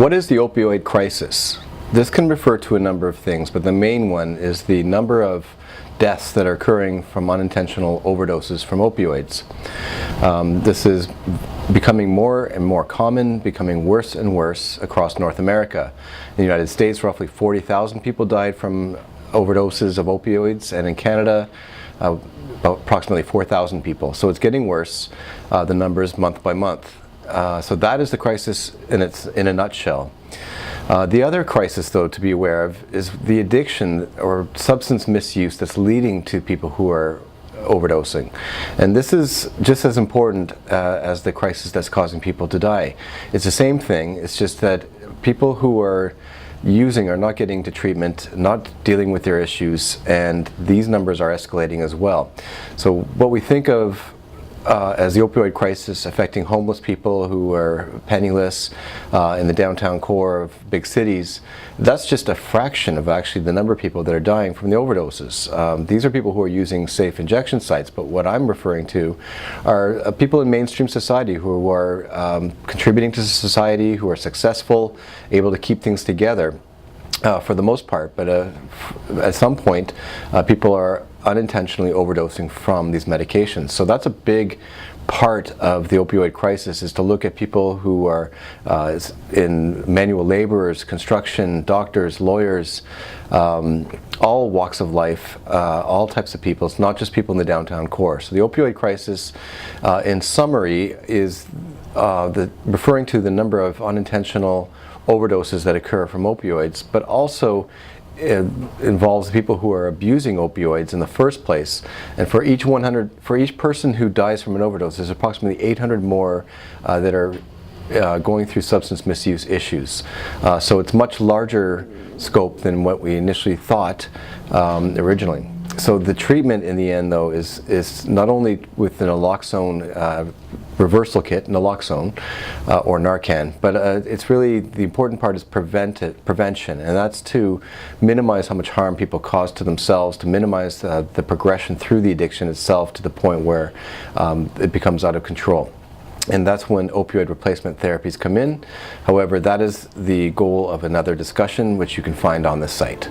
What is the opioid crisis? This can refer to a number of things, but the main one is the number of deaths that are occurring from unintentional overdoses from opioids. This is becoming more and more common, becoming worse and worse across North America. In the United States, roughly 40,000 people died from overdoses of opioids, and in Canada, about approximately 4,000 people. So it's getting worse, the numbers month by month. So that is the crisis in a nutshell. The other crisis, though, to be aware of is the addiction or substance misuse that's leading to people who are overdosing. And this is just as important as the crisis that's causing people to die. It's the same thing, it's just that people who are using are not getting to treatment, not dealing with their issues, and these numbers are escalating as well. So what we think of as the opioid crisis affecting homeless people who are penniless in the downtown core of big cities, that's just a fraction of actually the number of people that are dying from the overdoses. These are people who are using safe injection sites, but what I'm referring to are people in mainstream society who are contributing to society, who are successful, able to keep things together. For the most part, but at some point people are unintentionally overdosing from these medications. So that's a big part of the opioid crisis, is to look at people who are in manual laborers, construction, doctors, lawyers, all walks of life, all types of people. It's not just people in the downtown core. So the opioid crisis, in summary, is referring to the number of unintentional overdoses that occur from opioids, but also involves people who are abusing opioids in the first place. And for each person who dies from an overdose, there's approximately 800 more that are going through substance misuse issues. So it's much larger scope than what we initially thought originally. So the treatment in the end, though, is not only with an naloxone reversal kit, naloxone or Narcan, but it's really, the important part is prevention, and that's to minimize how much harm people cause to themselves, to minimize the progression through the addiction itself to the point where it becomes out of control. And that's when opioid replacement therapies come in. However, that is the goal of another discussion, which you can find on this site.